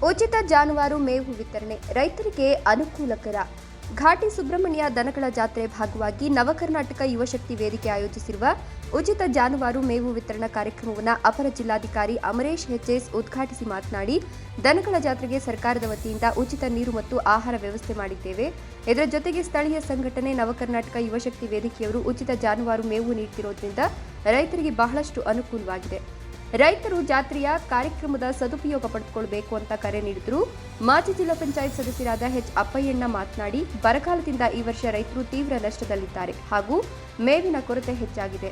ಉಚಿತ ಜಾನುವಾರು ಮೇವು ವಿತರಣೆ ರೈತರಿಗೆ ಅನುಕೂಲಕರ. ಘಾಟಿ ಸುಬ್ರಹ್ಮಣ್ಯ ದನಗಳ ಜಾತ್ರೆ ಭಾಗವಾಗಿ ನವಕರ್ನಾಟಕ ಯುವಶಕ್ತಿ ವೇದಿಕೆ ಆಯೋಜಿಸಿರುವ ಉಚಿತ ಜಾನುವಾರು ಮೇವು ವಿತರಣಾ ಕಾರ್ಯಕ್ರಮವನ್ನು ಅಪರ ಜಿಲ್ಲಾಧಿಕಾರಿ ಅಮರೇಶ್ ಎಚ್ಎಸ್ ಉದ್ಘಾಟಿಸಿ ಮಾತನಾಡಿ, ದನಗಳ ಜಾತ್ರೆಗೆ ಸರ್ಕಾರದ ವತಿಯಿಂದ ಉಚಿತ ನೀರು ಮತ್ತು ಆಹಾರ ವ್ಯವಸ್ಥೆ ಮಾಡಿದ್ದೇವೆ. ಇದರ ಜೊತೆಗೆ ಸ್ಥಳೀಯ ಸಂಘಟನೆ ನವಕರ್ನಾಟಕ ಯುವಶಕ್ತಿ ವೇದಿಕೆಯವರು ಉಚಿತ ಜಾನುವಾರು ಮೇವು ನೀಡುತ್ತಿರುವುದರಿಂದ ರೈತರಿಗೆ ಬಹಳಷ್ಟು ಅನುಕೂಲವಾಗಿದೆ. ರೈತರು ಜಾತ್ರೆಯ ಕಾರ್ಯಕ್ರಮದ ಸದುಪಯೋಗ ಪಡೆದುಕೊಳ್ಳಬೇಕು ಅಂತ ಕರೆ ನೀಡಿದರು. ಮಾಜಿ ಜಿಲ್ಲಾ ಪಂಚಾಯತ್ ಸದಸ್ಯರಾದ ಎಚ್ ಅಪ್ಪಯ್ಯಣ್ಣ ಮಾತನಾಡಿ, ಬರಗಾಲದಿಂದ ಈ ವರ್ಷ ರೈತರು ತೀವ್ರ ನಷ್ಟದಲ್ಲಿದ್ದಾರೆ ಹಾಗೂ ಮೇವಿನ ಕೊರತೆ ಹೆಚ್ಚಾಗಿದೆ.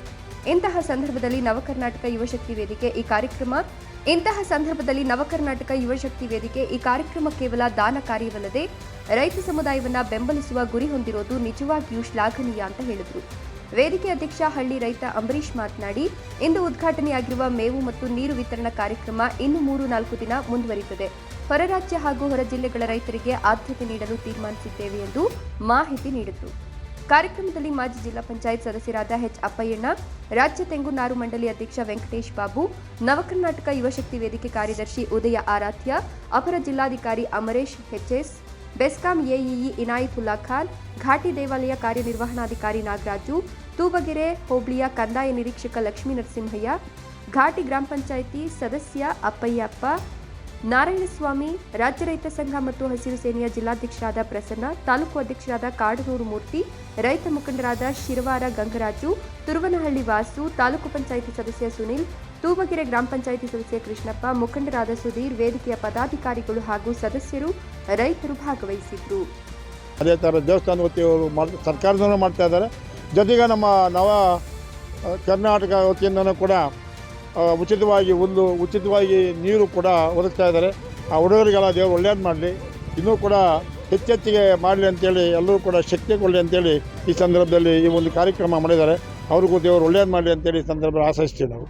ಇಂತಹ ಸಂದರ್ಭದಲ್ಲಿ ನವಕರ್ನಾಟಕ ಯುವಶಕ್ತಿ ವೇದಿಕೆ ಈ ಕಾರ್ಯಕ್ರಮ ಕೇವಲ ದಾನ ಕಾರ್ಯವಲ್ಲದೆ ರೈತ ಸಮುದಾಯವನ್ನು ಬೆಂಬಲಿಸುವ ಗುರಿ ಹೊಂದಿರೋದು ನಿಜವಾಗಿಯೂ ಶ್ಲಾಘನೀಯ ಅಂತ ಹೇಳಿದರು. ವೇದಿಕೆ ಅಧ್ಯಕ್ಷ ಹಳ್ಳಿ ರೈತ ಅಂಬರೀಶ್ ಮಾತನಾಡಿ, ಇಂದು ಉದ್ಘಾಟನೆಯಾಗಿರುವ ಮೇವು ಮತ್ತು ನೀರು ವಿತರಣಾ ಕಾರ್ಯಕ್ರಮ ಇನ್ನು 3-4 ದಿನ ಮುಂದುವರಿಯುತ್ತದೆ. ಹೊರ ರಾಜ್ಯ ಹಾಗೂ ಹೊರ ಜಿಲ್ಲೆಗಳ ರೈತರಿಗೆ ಆದ್ಯತೆ ನೀಡಲು ತೀರ್ಮಾನಿಸಿದ್ದೇವೆ ಎಂದು ಮಾಹಿತಿ ನೀಡಿದರು. ಕಾರ್ಯಕ್ರಮದಲ್ಲಿ ಮಾಜಿ ಜಿಲ್ಲಾ ಪಂಚಾಯತ್ ಸದಸ್ಯರಾದ ಎಚ್ ಅಪ್ಪಯ್ಯಣ್ಣ, ರಾಜ್ಯ ತೆಂಗು ನಾರು ಮಂಡಳಿ ಅಧ್ಯಕ್ಷ ವೆಂಕಟೇಶ್ ಬಾಬು, ನವಕರ್ನಾಟಕ ಯುವಶಕ್ತಿ ವೇದಿಕೆ ಕಾರ್ಯದರ್ಶಿ ಉದಯ ಆರಾಧ್ಯ, ಅಪರ ಜಿಲ್ಲಾಧಿಕಾರಿ ಅಮರೇಶ್ ಎಚ್ಎಸ್, ಬೆಸ್ಕಾಂ ಎಇಇ ಇನಾಯತುಲ್ಲಾ ಖಾನ್, ಘಾಟಿ ದೇವಾಲಯ ಕಾರ್ಯನಿರ್ವಹಣಾಧಿಕಾರಿ ನಾಗರಾಜು, ತೂಬಗೆರೆ ಹೋಬಳಿಯ ಕಂದಾಯ ನಿರೀಕ್ಷಕ ಲಕ್ಷ್ಮೀ ನರಸಿಂಹಯ್ಯ, ಘಾಟಿ ಗ್ರಾಮ ಪಂಚಾಯಿತಿ ಸದಸ್ಯ ಅಪ್ಪಯ್ಯಪ್ಪ, ನಾರಾಯಣಸ್ವಾಮಿ, ರಾಜ್ಯ ರೈತ ಸಂಘ ಮತ್ತು ಹಸಿರು ಸೇನೆಯ ಜಿಲ್ಲಾಧ್ಯಕ್ಷರಾದ ಪ್ರಸನ್ನ, ತಾಲೂಕು ಅಧ್ಯಕ್ಷರಾದ ಕಾಡನೂರು ಮೂರ್ತಿ, ರೈತ ಮುಖಂಡರಾದ ಶಿರವಾರ ಗಂಗರಾಜು, ತುರುವನಹಳ್ಳಿ ವಾಸು, ತಾಲೂಕು ಪಂಚಾಯಿತಿ ಸದಸ್ಯ ಸುನಿಲ್, ತೂಬಗೆರೆ ಗ್ರಾಮ ಪಂಚಾಯಿತಿ ಸದಸ್ಯ ಕೃಷ್ಣಪ್ಪ, ಮುಖಂಡರಾದ ಸುಧೀರ್, ವೇದಿಕೆಯ ಪದಾಧಿಕಾರಿಗಳು ಹಾಗೂ ಸದಸ್ಯರು, ರೈತರು ಭಾಗವಹಿಸಿದ್ರು. ಅದೇ ಥರ ದೇವಸ್ಥಾನ ವತಿಯವರು ಸರ್ಕಾರದವರು ಮಾಡ್ತಾ ಇದ್ದಾರೆ. ಜೊತೆಗೆ ನಮ್ಮ ನವ ಕರ್ನಾಟಕ ವತಿಯಿಂದನೂ ಕೂಡ ಉಚಿತವಾಗಿ ನೀರು ಕೂಡ ಒದಗಿಸ್ತಾ ಇದ್ದಾರೆ. ಆ ಹುಡುಗರಿಗೆಲ್ಲ ದೇವರು ಒಳ್ಳೆಯದು ಮಾಡಲಿ, ಇನ್ನೂ ಕೂಡ ಹೆಚ್ಚೆಚ್ಚಿಗೆ ಮಾಡಲಿ ಅಂತೇಳಿ ಎಲ್ಲರೂ ಕೂಡ ಶಕ್ತಿ ಕೊಡಲಿ ಅಂತೇಳಿ ಈ ಸಂದರ್ಭದಲ್ಲಿ ಈ ಒಂದು ಕಾರ್ಯಕ್ರಮ ಮಾಡಿದ್ದಾರೆ. ಅವ್ರಿಗೂ ದೇವರು ಒಳ್ಳೆಯದು ಮಾಡಲಿ ಅಂತೇಳಿ ಈ ಸಂದರ್ಭದಲ್ಲಿ ಆಶಿಸ್ತೀವಿ ನಾವು.